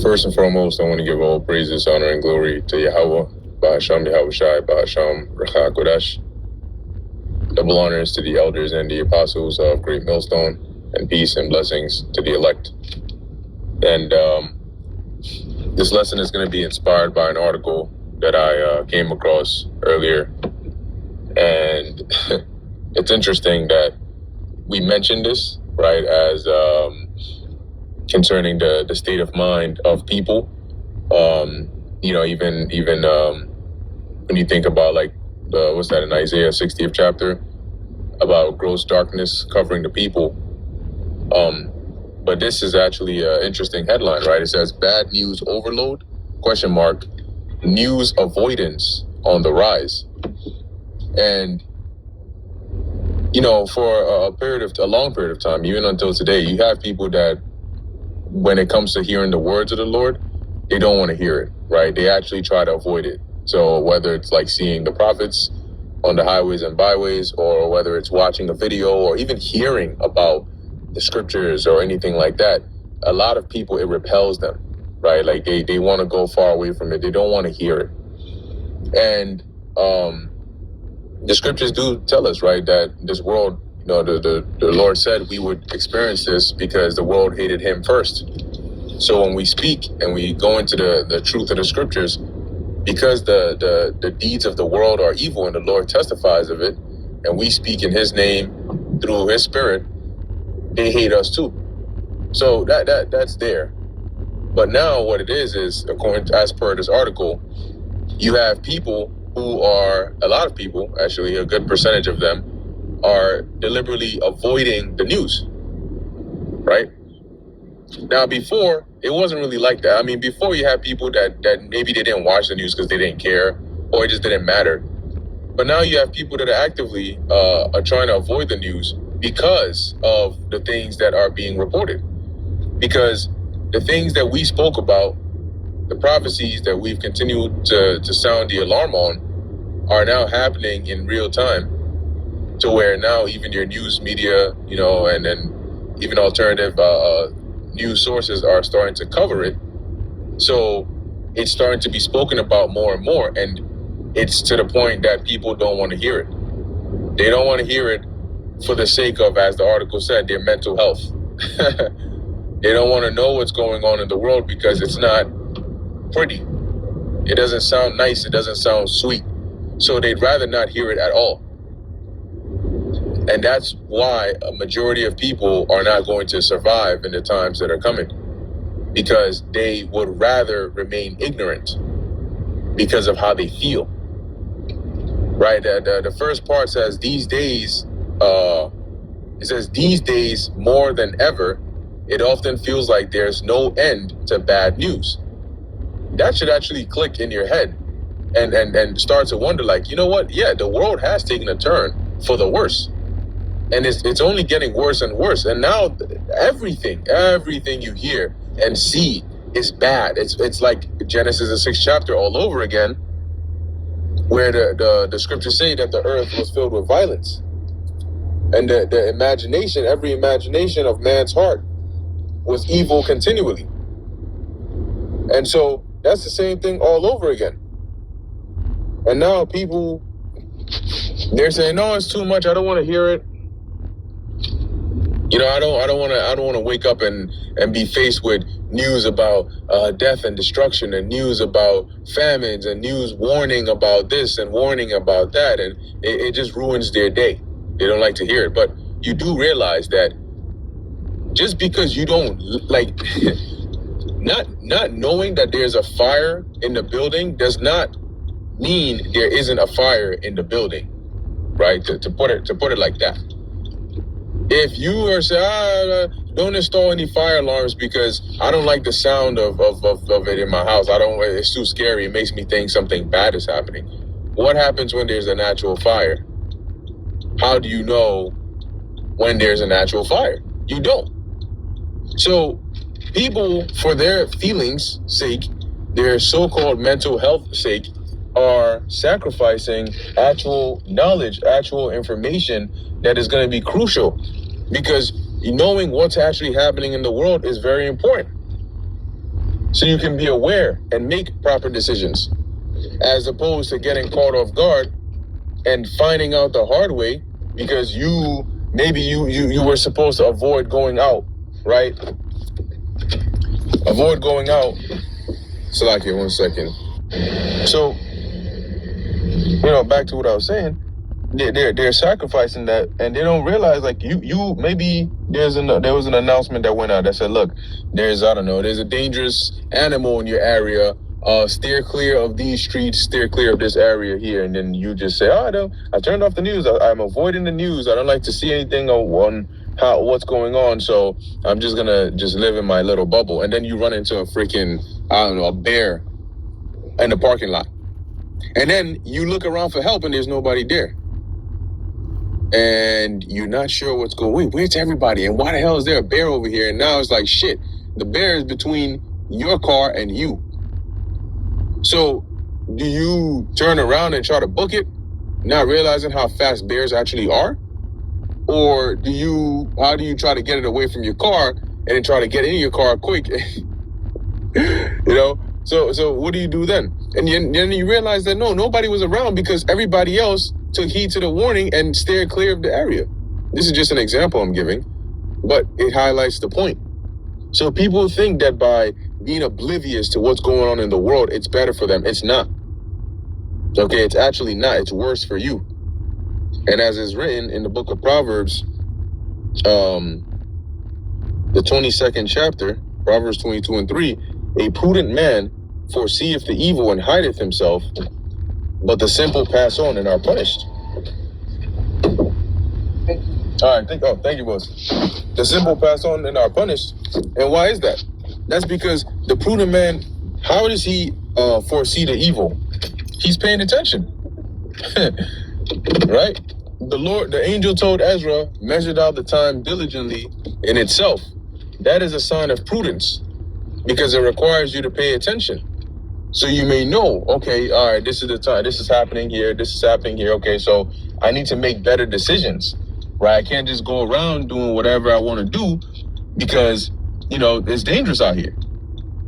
First and foremost, I want to give all praises, honor, and glory to Yahweh, Bahasham Yahweh Shai, Bahasham Recha Kodesh. Double honors to the elders and the apostles of Great Millstone, and peace and blessings to the elect. And this lesson is going to be inspired by an article that I came across earlier. And it's interesting that we mentioned this, right, as concerning the state of mind of people. Even when you think about like what's that in Isaiah 60th chapter about gross darkness covering the people. But this is actually an interesting headline, right? It says bad news overload, ? News avoidance on the rise. And for a long period of time, even until today, you have people that when it comes to hearing the words of the Lord, they don't want to hear it, right? They actually try to avoid it. So whether it's like seeing the prophets on the highways and byways, or whether it's watching a video or even hearing about the scriptures or anything like that, a lot of people, it repels them, right? Like they want to go far away from it. They don't want to hear it. And the scriptures do tell us, right, that this world, the Lord said we would experience this because the world hated him first. So when we speak and we go into the truth of the scriptures, because the deeds of the world are evil and the Lord testifies of it, and we speak in his name through his spirit, they hate us too. So that's there. But now what it is as per this article, you have people who are, a lot of people, actually a good percentage of them, are deliberately avoiding the news, right? Now, before, it wasn't really like that. I mean, before you had people that maybe they didn't watch the news because they didn't care or it just didn't matter. But now you have people that are actively are trying to avoid the news because of the things that are being reported. Because the things that we spoke about, the prophecies that we've continued to sound the alarm on, are now happening in real time, to where now even your news media, and then even alternative news sources are starting to cover it. So it's starting to be spoken about more and more, and it's to the point that people don't want to hear it. They don't want to hear it for the sake of, as the article said, their mental health. They don't want to know what's going on in the world because it's not pretty. It doesn't sound nice. It doesn't sound sweet. So they'd rather not hear it at all. And that's why a majority of people are not going to survive in the times that are coming, because they would rather remain ignorant because of how they feel. Right? The first part says these days more than ever, it often feels like there's no end to bad news. That should actually click in your head and start to wonder, like, you know what? Yeah, the world has taken a turn for the worse. And it's only getting worse and worse. And now everything you hear and see is bad. It's like Genesis, the 6th chapter all over again, where the scriptures say that the earth was filled with violence. And the imagination, every imagination of man's heart was evil continually. And so that's the same thing all over again. And now people, they're saying, no, it's too much. I don't want to hear it. I don't want to wake up and be faced with news about death and destruction, and news about famines, and news warning about this and warning about that. And it just ruins their day. They don't like to hear it. But you do realize that just because you don't like, not knowing that there's a fire in the building does not mean there isn't a fire in the building, right? To put it like that. If you are saying, don't install any fire alarms because I don't like the sound of it in my house. It's too scary. It makes me think something bad is happening. What happens when there's a natural fire? How do you know when there's a natural fire? You don't. So people, for their feelings' sake, their so-called mental health sake, are sacrificing actual knowledge, actual information that is going to be crucial, because knowing what's actually happening in the world is very important. so you can be aware and make proper decisions, as opposed to getting caught off guard and finding out the hard way because you were supposed to avoid going out, right? Avoid going out. Salakia, 1 second. So, back to what I was saying. They're sacrificing that, and they don't realize, like, you maybe there was an announcement that went out that said, look, there's a dangerous animal in your area. Steer clear of these streets, steer clear of this area here, and then you just say, I turned off the news. I'm avoiding the news. I don't like to see anything on what's going on, so I'm just gonna live in my little bubble. And then you run into a freaking, a bear in the parking lot, and then you look around for help, and there's nobody there. And you're not sure what's going on. Wait, where's everybody? And why the hell is there a bear over here? And now it's like, shit, the bear is between your car and you. So do you turn around and try to book it, not realizing how fast bears actually are? Or how do you try to get it away from your car and then try to get in your car quick? So what do you do then? And then you realize that nobody was around because everybody else took heed to the warning and steered clear of the area. This is just an example I'm giving, but it highlights the point. So people think that by being oblivious to what's going on in the world, it's better for them. It's not. Okay, it's actually not. It's worse for you. And as is written in the book of Proverbs, the 22nd chapter, Proverbs 22:3, a prudent man foreseeth the evil and hideth himself, but the simple pass on and are punished. All right, thank you, boss. The simple pass on and are punished. And why is that? That's because the prudent man, how does he foresee the evil? He's paying attention. Right? The angel told Ezra, measured out the time diligently in itself. That is a sign of prudence because it requires you to pay attention. So you may know, okay, all right, this is the time, this is happening here, okay, so I need to make better decisions, right? I can't just go around doing whatever I want to do because, it's dangerous out here,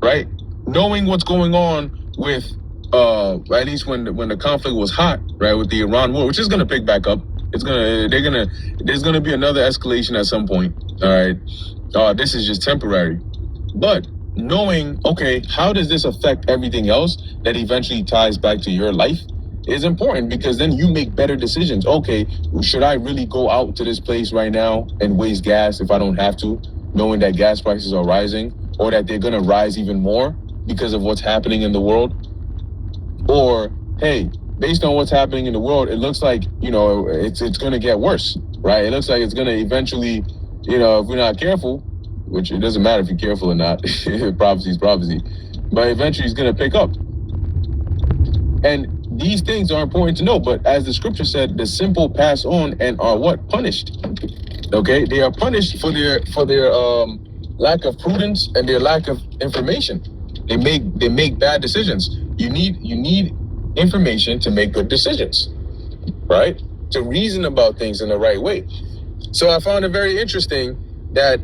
right? Knowing what's going on with, at least when the conflict was hot, right, with the Iran war, which is going to pick back up. There's going to be another escalation at some point, all right? This is just temporary. But knowing, okay, how does this affect everything else that eventually ties back to your life is important because then you make better decisions. Okay, should I really go out to this place right now and waste gas if I don't have to, knowing that gas prices are rising or that they're going to rise even more because of what's happening in the world? Or, hey, based on what's happening in the world, it looks like, it's going to get worse, right? It looks like it's going to eventually, if we're not careful, which it doesn't matter if you're careful or not. Prophecy is prophecy. But eventually it's going to pick up. And these things are important to know. But as the scripture said, the simple pass on and are what? Punished. Okay? They are punished for their lack of prudence and their lack of information. They make bad decisions. You need information to make good decisions, right? To reason about things in the right way. So I found it very interesting that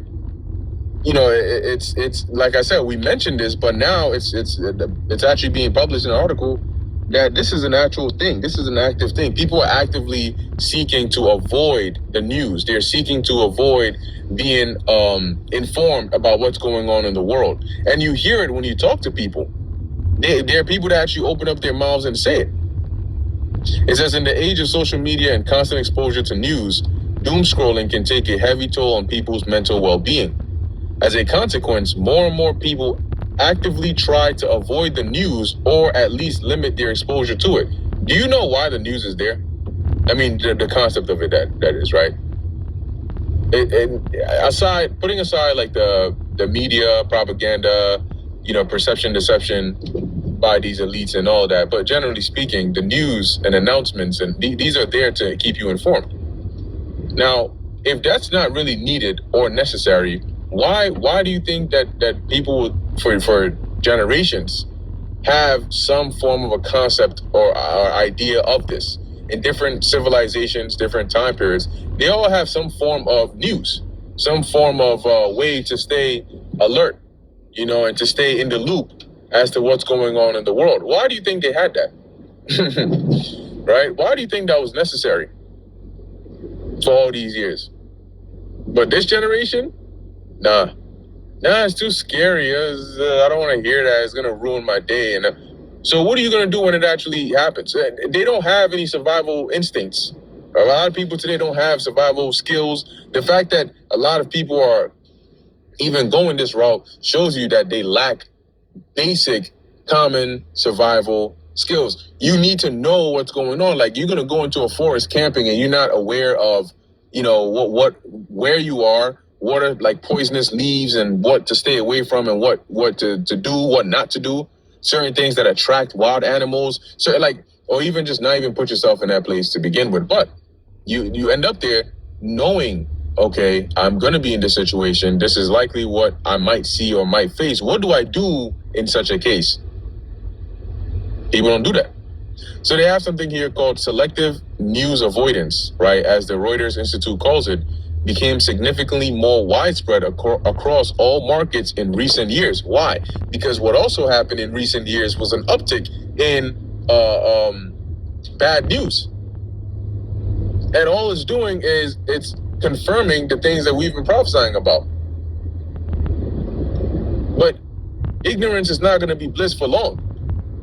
it's like I said, we mentioned this, but now it's actually being published in an article that this is an actual thing. This is an active thing. People are actively seeking to avoid the news. They're seeking to avoid being informed about what's going on in the world. And you hear it when you talk to people. There are people that actually open up their mouths and say it. It says, in the age of social media and constant exposure to news, doom scrolling can take a heavy toll on people's mental well-being. As a consequence, more and more people actively try to avoid the news or at least limit their exposure to it. Do you know why the news is there? I mean, the concept of it, that is, right? Putting aside like the media, propaganda, perception, deception by these elites and all that, but generally speaking, the news and announcements, and these are there to keep you informed. Now, if that's not really needed or necessary, why do you think that people for generations have some form of a concept or idea of this? In different civilizations, different time periods, they all have some form of news, some form of way to stay alert, and to stay in the loop as to what's going on in the world. Why do you think they had that? Right? Why do you think that was necessary for all these years? But this generation, nah, it's too scary. I don't want to hear that. It's gonna ruin my day. And so, what are you gonna do when it actually happens? They don't have any survival instincts. A lot of people today don't have survival skills. The fact that a lot of people are even going this route shows you that they lack basic common survival skills. You need to know what's going on. Like, you're going to go into a forest camping and you're not aware of, where you are, what are like poisonous leaves and what to stay away from and what to do, what not to do, certain things that attract wild animals. So or even just not even put yourself in that place to begin with. But you end up there knowing, okay, I'm going to be in this situation. This is likely what I might see or might face. What do I do in such a case? People don't do that. So they have something here called selective news avoidance, right? As the Reuters Institute calls it, became significantly more widespread across all markets in recent years. Why? Because what also happened in recent years was an uptick in bad news. And all it's doing is it's confirming the things that we've been prophesying about. But ignorance is not going to be bliss for long,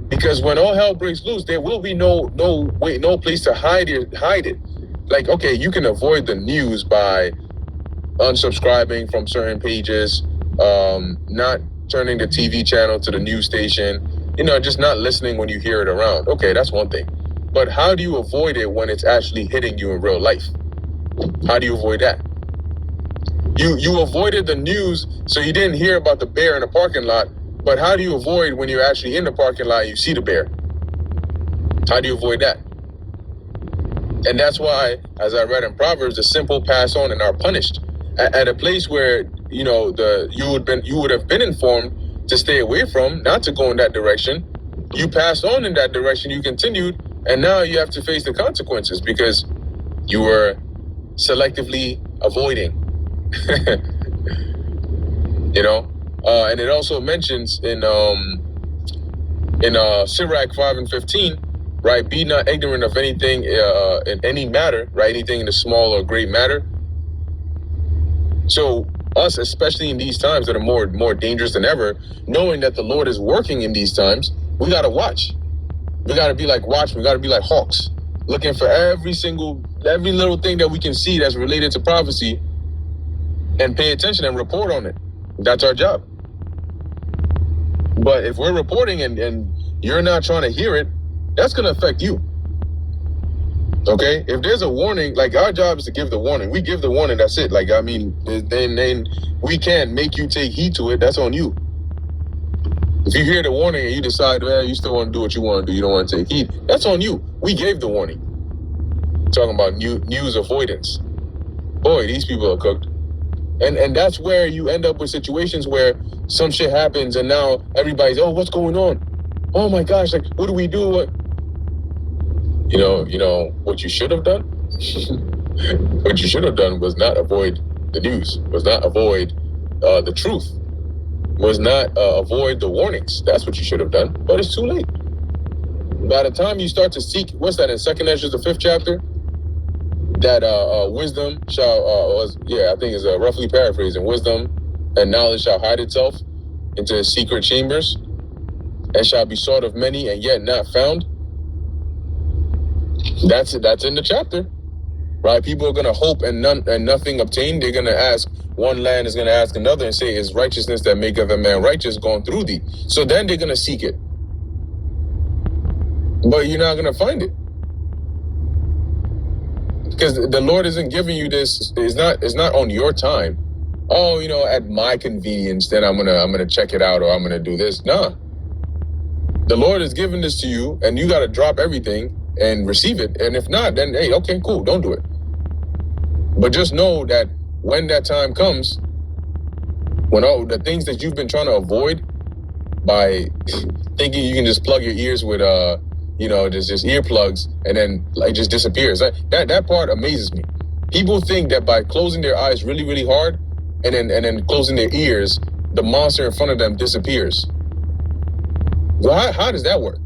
because when all hell breaks loose, there will be no place to hide it. Like, okay, you can avoid the news by unsubscribing from certain pages, not turning the TV channel to the news station, just not listening when you hear it around. Okay, that's one thing. But how do you avoid it when it's actually hitting you in real life? How do you avoid that? You avoided the news, so you didn't hear about the bear in the parking lot. But how do you avoid when you're actually in the parking lot and you see the bear? How do you avoid that? And that's why, as I read in Proverbs, the simple pass on and are punished. At a place where you would have been informed to stay away from, not to go in that direction. You passed on in that direction. You continued, and now you have to face the consequences because you were selectively avoiding. And it also mentions in Sirach 5:15, right? Be not ignorant of anything in any matter, right? Anything in the small or great matter. So us, especially in these times that are more dangerous than ever, knowing that the Lord is working in these times, we got to watch. We got to be like watchmen. We got to be like hawks, looking for every little thing that we can see that's related to prophecy, and pay attention and report on it. That's our job. But if we're reporting and you're not trying to hear it, that's going to affect you. Okay? If there's a warning, like, our job is to give the warning. We give the warning, that's it. Like, then we can't make you take heed to it. That's on you. If you hear the warning and you decide, well, you still want to do what you want to do, you don't want to take heed, that's on you. We gave the warning. Talking about news avoidance. Boy, these people are cooked. And that's where you end up with situations where some shit happens and now everybody's, oh, what's going on? Oh my gosh, like, what do we do? What you should have done? What you should have done was not avoid the news, was not avoid the truth, was not avoid the warnings. That's what you should have done, but it's too late. By the time you start to seek, what's that in 2nd Ezra, the 5th chapter? That wisdom shall, I think is roughly paraphrasing, wisdom and knowledge shall hide itself into secret chambers and shall be sought of many and yet not found. That's in the chapter, right? People are going to hope and nothing obtained. They're going to ask, one land is going to ask another and say, is righteousness that maketh a man righteous gone through thee? So then they're going to seek it. But you're not going to find it. Because the Lord isn't giving you this. It's not on your time. Oh, at my convenience, then I'm gonna check it out, or I'm gonna do this. Nah. The Lord is giving this to you, and you got to drop everything and receive it. And if not, then hey, okay, cool, don't do it. But just know that when that time comes, when all the things that you've been trying to avoid by thinking you can just plug your ears with just earplugs and then like just disappears. That part amazes me. People think that by closing their eyes really, really hard and then closing their ears, the monster in front of them disappears. Well, how does that work?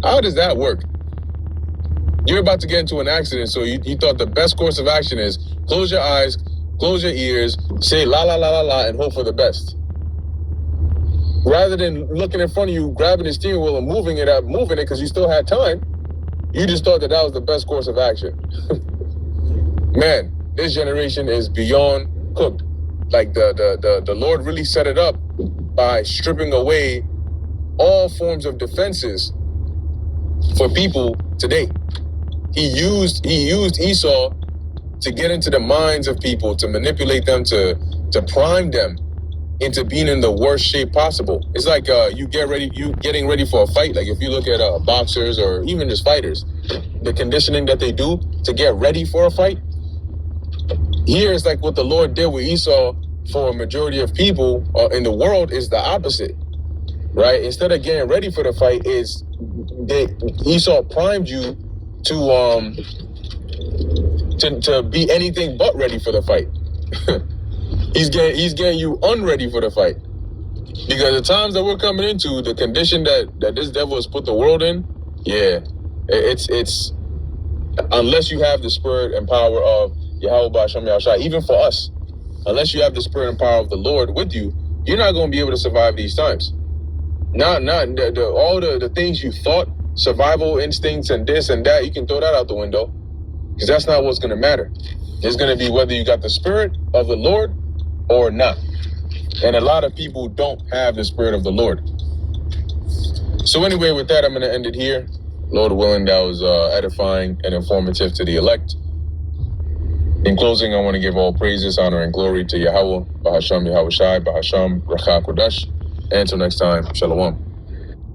How does that work? You're about to get into an accident, so you thought the best course of action is close your eyes, close your ears, say la la la la la, and hope for the best. Rather than looking in front of you, grabbing the steering wheel and moving it because you still had time, you just thought that was the best course of action. Man, this generation is beyond cooked. Like the Lord really set it up by stripping away all forms of defenses for people today. He used Esau to get into the minds of people, to manipulate them, to prime them into being in the worst shape possible. It's like you getting ready for a fight. Like if you look at boxers or even just fighters, the conditioning that they do to get ready for a fight. Here is like what the Lord did with Esau for a majority of people in the world is the opposite, right? Instead of getting ready for the fight, Esau primed you to be anything but ready for the fight. He's getting you unready for the fight. Because the times that we're coming into, the condition that this devil has put the world in, yeah, it's unless you have the spirit and power of Yahweh Ba'ashem Yahushua, even for us, unless you have the spirit and power of the Lord with you, you're not going to be able to survive these times. All the things you thought, survival instincts and this and that, you can throw that out the window, because that's not what's going to matter. It's going to be whether you got the spirit of the Lord or not. And a lot of people don't have the spirit of the Lord. So anyway, with that, I'm going to end it here. Lord willing, that was edifying and informative to the elect. In closing, I want to give all praises, honor, and glory to Yahweh, Bahasham Yahweh Shai, Bahasham Rachah Kodesh. And until next time, Shalom.